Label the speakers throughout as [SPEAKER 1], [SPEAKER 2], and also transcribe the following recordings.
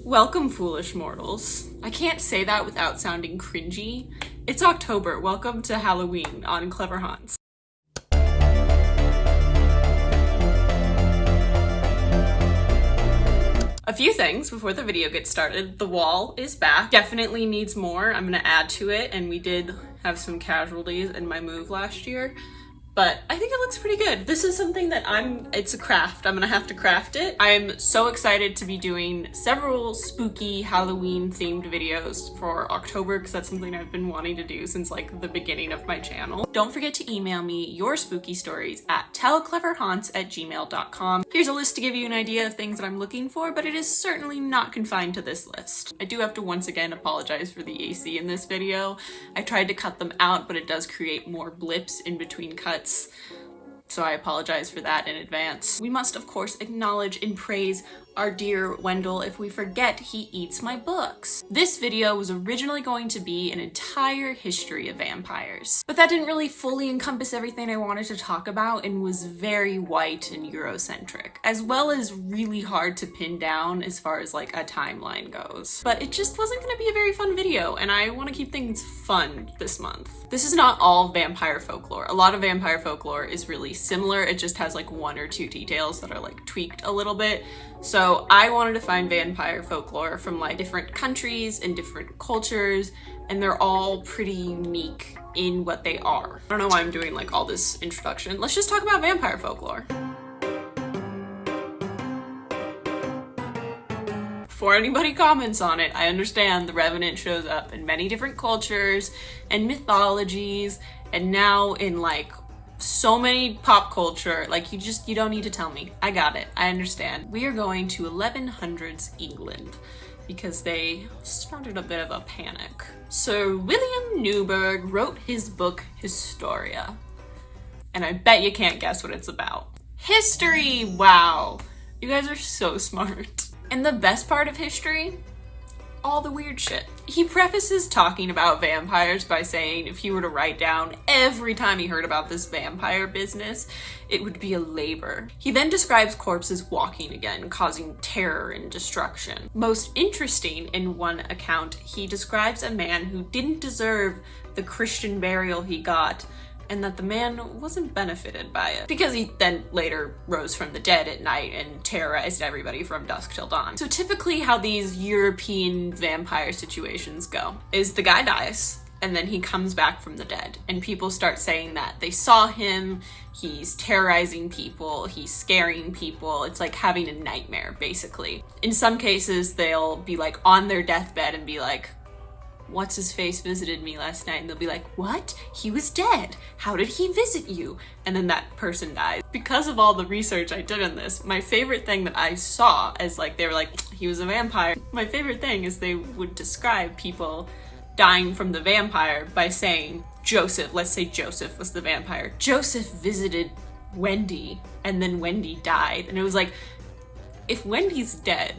[SPEAKER 1] Welcome, foolish mortals. I can't say that without sounding cringy. It's October. Welcome to Halloween on Cleverhaunts. A few things before the video gets started. The wall is back. Definitely needs more. I'm gonna add to it, and we did have some casualties in my move last year, but I think it looks pretty good. This is something that it's a craft. I'm gonna have to craft it. I'm so excited to be doing several spooky Halloween themed videos for October because that's something I've been wanting to do since like the beginning of my channel. Don't forget to email me your spooky stories at tellcleverhaunts@gmail.com. Here's a list to give you an idea of things that I'm looking for, but it is certainly not confined to this list. I do have to once again apologize for the AC in this video. I tried to cut them out, but it does create more blips in between cuts. So I apologize for that in advance. We must, of course, acknowledge and praise our dear Wendell. If we forget, he eats my books. This video was originally going to be an entire history of vampires, but that didn't really fully encompass everything I wanted to talk about and was very white and Eurocentric, as well as really hard to pin down as far as like a timeline goes. But it just wasn't gonna be a very fun video, and I want to keep things fun this month. This is not all vampire folklore. A lot of vampire folklore is really similar. It just has like one or two details that are like tweaked a little bit. So I wanted to find vampire folklore from like different countries and different cultures, and they're all pretty unique in what they are. I don't know why I'm doing like all this introduction. Let's just talk about vampire folklore. Before anybody comments on it, I understand the Revenant shows up in many different cultures and mythologies, and now in like so many pop culture, like you don't need to tell me. I got it. I understand. We are going to 1100s England because they started a bit of a panic. Sir William Newburgh wrote his book Historia, and I bet you can't guess what it's about. History! Wow. You guys are so smart. And the best part of history? All the weird shit. He prefaces talking about vampires by saying if he were to write down every time he heard about this vampire business, it would be a labor. He then describes corpses walking again, causing terror and destruction. Most interesting, in one account, he describes a man who didn't deserve the Christian burial he got, and that the man wasn't benefited by it because he then later rose from the dead at night and terrorized everybody from dusk till dawn. So typically how these European vampire situations go is the guy dies and then he comes back from the dead, and people start saying that they saw him, he's terrorizing people, he's scaring people. It's like having a nightmare, basically. In some cases, they'll be like on their deathbed and be like, what's his face visited me last night, and they'll be like, what? He was dead. How did he visit you? And then that person dies. Because of all the research I did on this, my favorite thing that I saw as like, they were like, he was a vampire. My favorite thing is they would describe people dying from the vampire by saying, Joseph, let's say Joseph was the vampire. Joseph visited Wendy, and then Wendy died. And it was like, if Wendy's dead,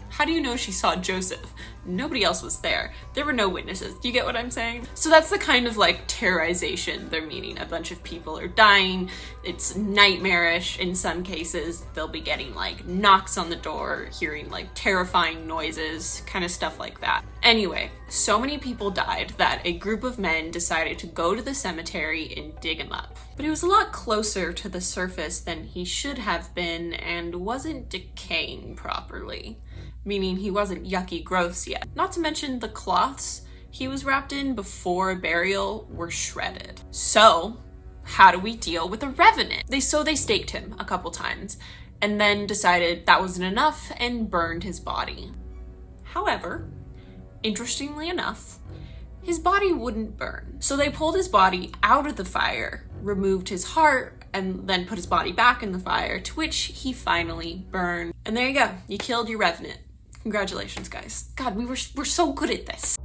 [SPEAKER 1] how do you know she saw Joseph? Nobody else was there. There were no witnesses. Do you get what I'm saying? So that's the kind of like terrorization they're meaning. A bunch of people are dying. It's nightmarish. In some cases, they'll be getting like knocks on the door, hearing like terrifying noises, kind of stuff like that. Anyway, so many people died that a group of men decided to go to the cemetery and dig him up. But he was a lot closer to the surface than he should have been and wasn't decaying properly, meaning he wasn't yucky growths yet. Not to mention the cloths he was wrapped in before burial were shredded. So how do we deal with a revenant? They staked him a couple times and then decided that wasn't enough and burned his body. However, interestingly enough, his body wouldn't burn. So they pulled his body out of the fire, removed his heart, and then put his body back in the fire, to which he finally burned. And there you go. You killed your revenant. Congratulations, guys. God, we're so good at this.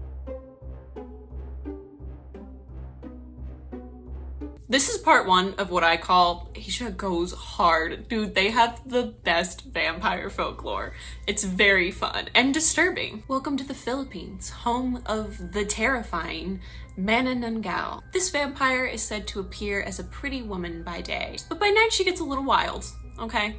[SPEAKER 1] This is part one of what I call Asia Goes Hard. Dude, they have the best vampire folklore. It's very fun and disturbing. Welcome to the Philippines, home of the terrifying Manananggal. This vampire is said to appear as a pretty woman by day, but by night she gets a little wild, okay?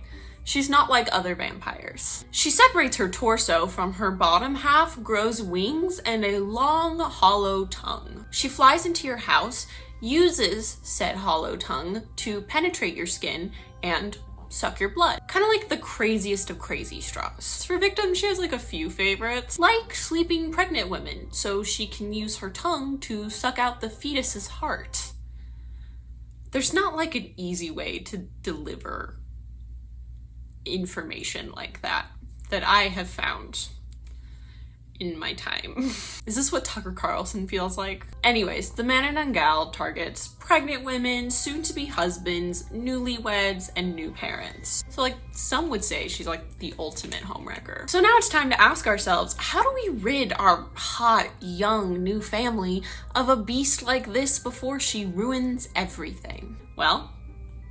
[SPEAKER 1] She's not like other vampires. She separates her torso from her bottom half, grows wings, and a long, hollow tongue. She flies into your house, uses said hollow tongue to penetrate your skin and suck your blood. Kind of like the craziest of crazy straws. For victims, she has like a few favorites, like sleeping pregnant women, so she can use her tongue to suck out the fetus's heart. There's not like an easy way to deliver information like that I have found in my time. Is this what Tucker Carlson feels like? Anyways, the Manananggal targets pregnant women, soon-to-be husbands, newlyweds, and new parents. So like some would say she's like the ultimate homewrecker. So now it's time to ask ourselves, how do we rid our hot, young, new family of a beast like this before she ruins everything? Well,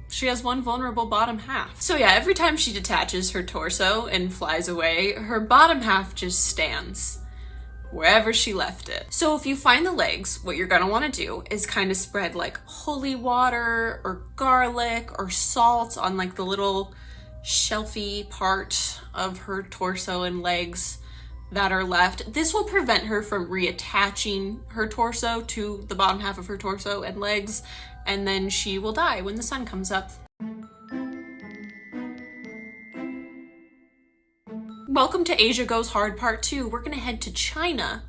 [SPEAKER 1] she has one vulnerable bottom half. So yeah, every time she detaches her torso and flies away, her bottom half just stands wherever she left it. So if you find the legs, what you're gonna wanna do is kind of spread like holy water or garlic or salt on like the little shelfy part of her torso and legs that are left. This will prevent her from reattaching her torso to the bottom half of her torso and legs, and then she will die when the sun comes up. Welcome to Asia Goes Hard Part 2. We're gonna head to China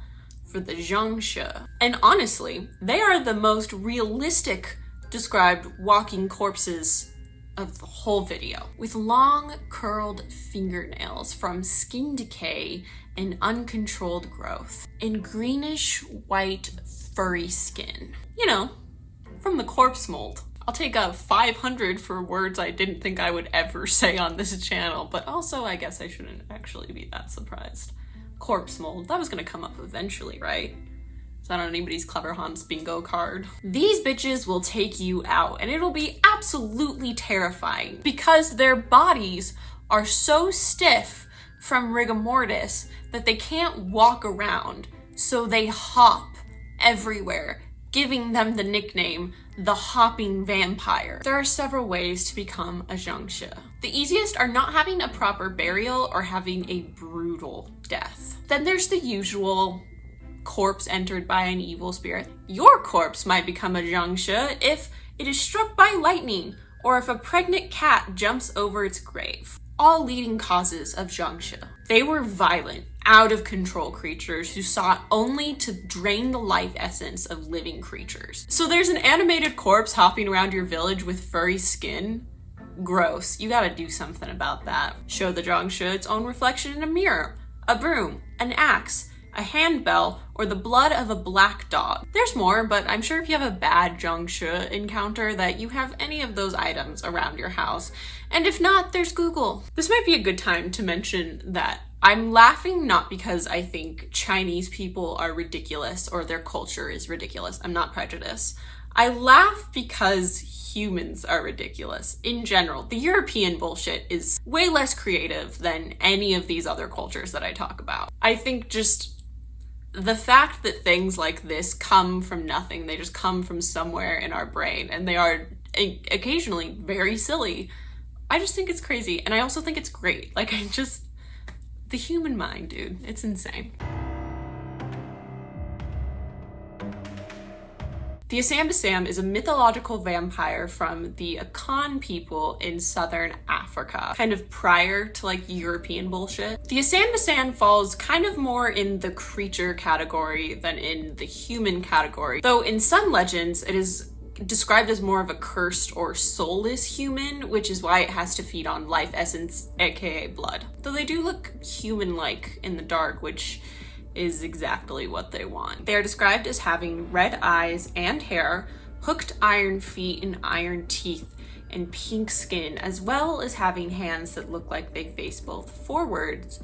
[SPEAKER 1] for the Jiangshi. And honestly, they are the most realistic described walking corpses of the whole video, with long curled fingernails from skin decay and uncontrolled growth, and greenish white furry skin. You know, from the corpse mold. I'll take a 500 for words I didn't think I would ever say on this channel, but also I guess I shouldn't actually be that surprised. Corpse mold, that was gonna come up eventually, right? Is that on anybody's cleverhaunts bingo card? These bitches will take you out, and it'll be absolutely terrifying because their bodies are so stiff from rigor mortis that they can't walk around, so they hop everywhere, giving them the nickname the hopping vampire. There are several ways to become a Jiangshi. The easiest are not having a proper burial or having a brutal death. Then there's the usual corpse entered by an evil spirit. Your corpse might become a Jiangshi if it is struck by lightning or if a pregnant cat jumps over its grave. All leading causes of Jiangshi. They were violent, out of control creatures who sought only to drain the life essence of living creatures. So there's an animated corpse hopping around your village with furry skin. Gross. You gotta do something about that. Show the Jiangshi its own reflection in a mirror, a broom, an axe, a handbell, or the blood of a black dog. There's more, but I'm sure if you have a bad Jiangshi encounter that you have any of those items around your house. And if not, there's Google. This might be a good time to mention that I'm laughing not because I think Chinese people are ridiculous or their culture is ridiculous. I'm not prejudiced. I laugh because humans are ridiculous in general. The European bullshit is way less creative than any of these other cultures that I talk about. I think just the fact that things like this come from nothing, they just come from somewhere in our brain, and they are occasionally very silly. I just think it's crazy, and I also think it's great. Like, the human mind, dude, it's insane. The Asanbosam is a mythological vampire from the Akan people in southern Africa, kind of prior to like European bullshit. The Asanbosam falls kind of more in the creature category than in the human category, though in some legends it is described as more of a cursed or soulless human, which is why it has to feed on life essence, aka blood. Though they do look human-like in the dark, which is exactly what they want. They are described as having red eyes and hair, hooked iron feet and iron teeth, and pink skin, as well as having hands that look like they face both forwards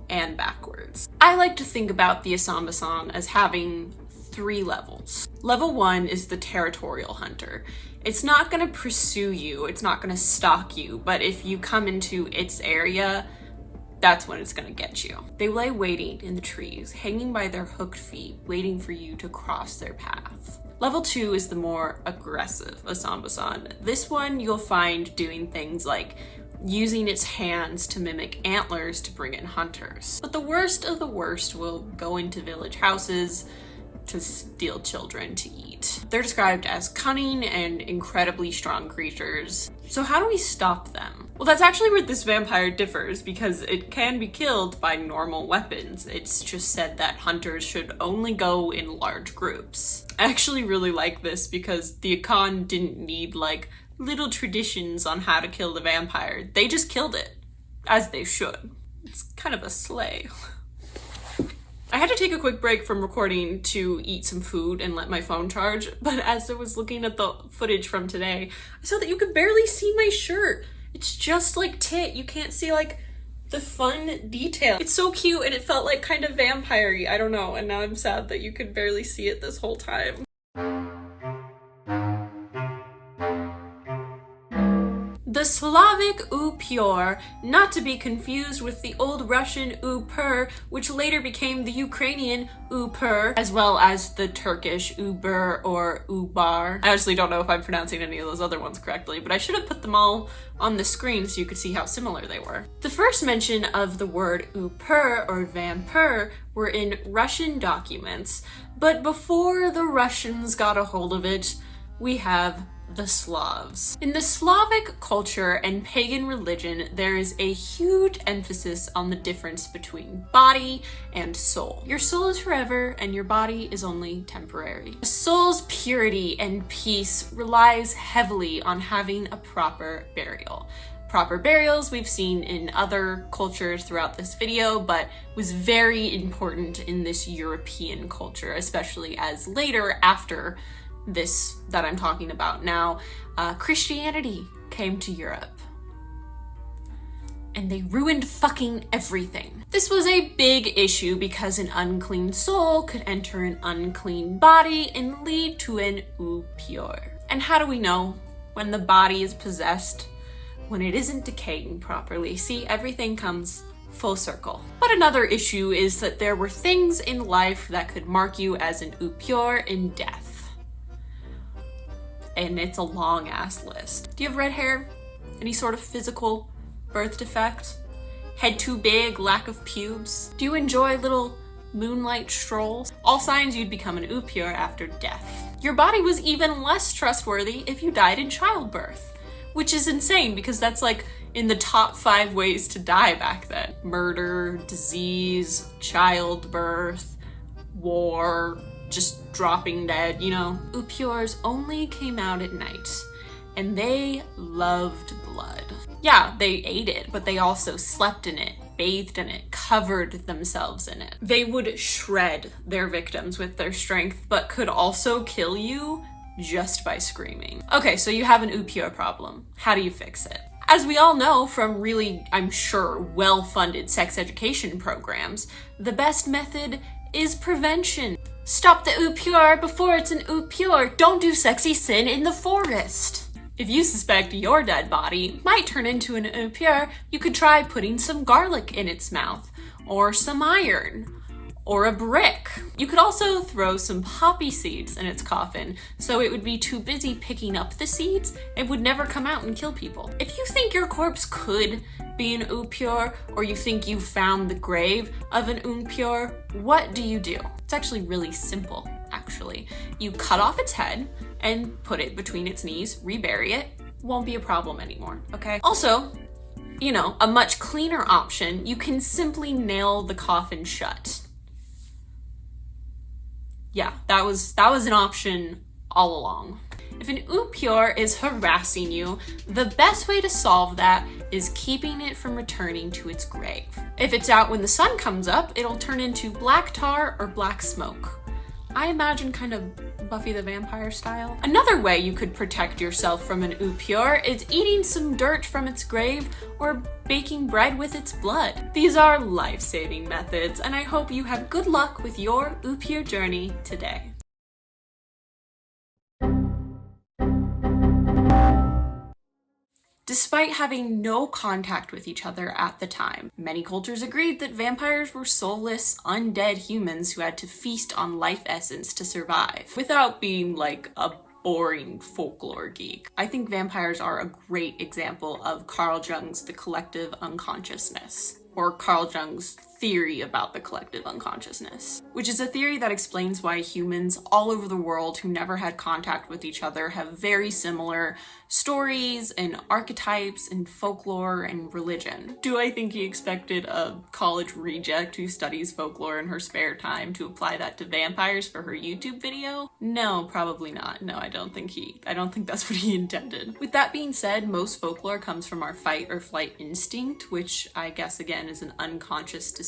[SPEAKER 1] and backwards. I like to think about the Asanbosam as having 3 levels. Level 1 is the territorial hunter. It's not gonna pursue you, it's not gonna stalk you, but if you come into its area, that's when it's gonna get you. They lay waiting in the trees, hanging by their hooked feet, waiting for you to cross their path. Level 2 is the more aggressive Asanbosam. This one you'll find doing things like using its hands to mimic antlers to bring in hunters. But the worst of the worst will go into village houses to steal children to eat. They're described as cunning and incredibly strong creatures. So how do we stop them? Well, that's actually where this vampire differs, because it can be killed by normal weapons. It's just said that hunters should only go in large groups. I actually really like this because the Akan didn't need like little traditions on how to kill the vampire. They just killed it, as they should. It's kind of a slay. I had to take a quick break from recording to eat some food and let my phone charge, but as I was looking at the footage from today, I saw that you could barely see my shirt. It's just like tit. You can't see like the fun detail. It's so cute and it felt like kind of vampire-y. I don't know, and now I'm sad that you could barely see it this whole time. The Slavic Upior, not to be confused with the old Russian Upir, which later became the Ukrainian Upir, as well as the Turkish Ubur or Ubar. I actually don't know if I'm pronouncing any of those other ones correctly, but I should have put them all on the screen so you could see how similar they were. The first mention of the word Upir or vampire were in Russian documents, but before the Russians got a hold of it, we have the Slavs. In the Slavic culture and pagan religion, there is a huge emphasis on the difference between body and soul. Your soul is forever and your body is only temporary. A soul's purity and peace relies heavily on having a proper burial. Proper burials we've seen in other cultures throughout this video, but was very important in this European culture, especially as later, after this that I'm talking about now, Christianity came to Europe. And they ruined fucking everything. This was a big issue because an unclean soul could enter an unclean body and lead to an Upior. And how do we know when the body is possessed? When it isn't decaying properly. See, everything comes full circle. But another issue is that there were things in life that could mark you as an Upior in death. And it's a long ass list. Do you have red hair? Any sort of physical birth defect? Head too big, lack of pubes? Do you enjoy little moonlight strolls? All signs you'd become an Upior after death. Your body was even less trustworthy if you died in childbirth, which is insane because that's like in the top 5 ways to die back then. Murder, disease, childbirth, war, just dropping dead, you know? Upiors only came out at night, and they loved blood. Yeah, they ate it, but they also slept in it, bathed in it, covered themselves in it. They would shred their victims with their strength, but could also kill you just by screaming. Okay, so you have an Upior problem. How do you fix it? As we all know from really, I'm sure, well-funded sex education programs, the best method is prevention. Stop the Upior before it's an Upior. Don't do sexy sin in the forest. If you suspect your dead body might turn into an Upior, you could try putting some garlic in its mouth, or some iron, or a brick. You could also throw some poppy seeds in its coffin, so it would be too busy picking up the seeds and would never come out and kill people. If you think your corpse could be an Upior, or you think you found the grave of an Upior, what do? It's actually really simple, actually. You cut off its head and put it between its knees, rebury it, won't be a problem anymore, okay? Also, you know, a much cleaner option, you can simply nail the coffin shut. Yeah, that was an option all along. If an Upior is harassing you, the best way to solve that is keeping it from returning to its grave. If it's out when the sun comes up, it'll turn into black tar or black smoke. I imagine kind of Buffy the Vampire style. Another way you could protect yourself from an Upior is eating some dirt from its grave or baking bread with its blood. These are life-saving methods, and I hope you have good luck with your Upior journey today. Despite having no contact with each other at the time, many cultures agreed that vampires were soulless, undead humans who had to feast on life essence to survive, without being like a boring folklore geek. I think vampires are a great example of Carl Jung's The Collective Unconsciousness, or Carl Jung's theory about the collective unconsciousness, which is a theory that explains why humans all over the world who never had contact with each other have very similar stories and archetypes and folklore and religion. Do I think he expected a college reject who studies folklore in her spare time to apply that to vampires for her YouTube video? No, probably not. No, I don't think that's what he intended. With that being said, most folklore comes from our fight or flight instinct, which I guess again is an unconscious decision.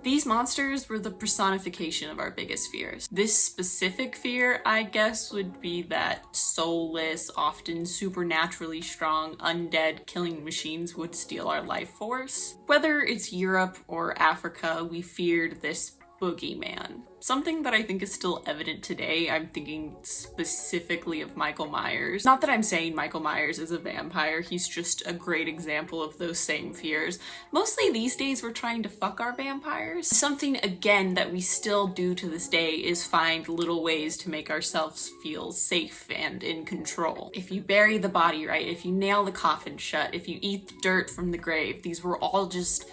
[SPEAKER 1] These monsters were the personification of our biggest fears. This specific fear, I guess, would be that soulless, often supernaturally strong, undead killing machines would steal our life force. Whether it's Europe or Africa, we feared this boogeyman. Something that I think is still evident today. I'm thinking specifically of Michael Myers. Not that I'm saying Michael Myers is a vampire, he's just a great example of those same fears. Mostly these days we're trying to fuck our vampires. Something, again, that we still do to this day is find little ways to make ourselves feel safe and in control. If you bury the body right, if you nail the coffin shut, if you eat the dirt from the grave, these were all just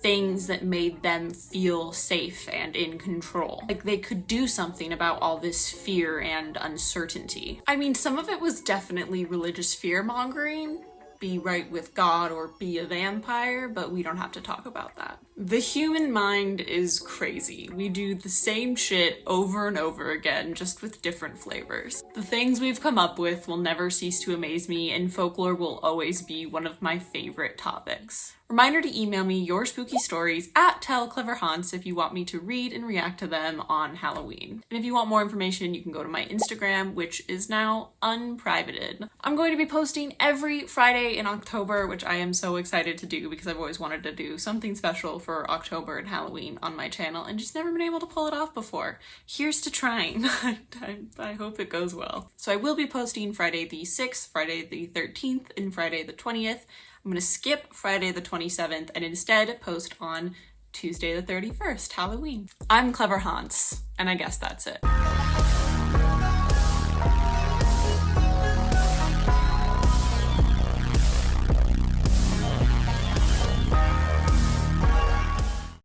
[SPEAKER 1] things that made them feel safe and in control. Like they could do something about all this fear and uncertainty. I mean, some of it was definitely religious fear-mongering. Be right with God or be a vampire, but we don't have to talk about that. The human mind is crazy. We do the same shit over and over again, just with different flavors. The things we've come up with will never cease to amaze me, and folklore will always be one of my favorite topics. Reminder to email me your spooky stories at @cleverhaunts if you want me to read and react to them on Halloween. And if you want more information, you can go to my Instagram, which is now unprivated. I'm going to be posting every Friday in October, which I am so excited to do because I've always wanted to do something special for October and Halloween on my channel and just never been able to pull it off before. Here's to trying. I hope it goes well. So I will be posting Friday the 6th, Friday the 13th, and Friday the 20th. I'm going to skip Friday the 27th and instead post on Tuesday the 31st, Halloween. I'm Clever Haunts, and I guess that's it.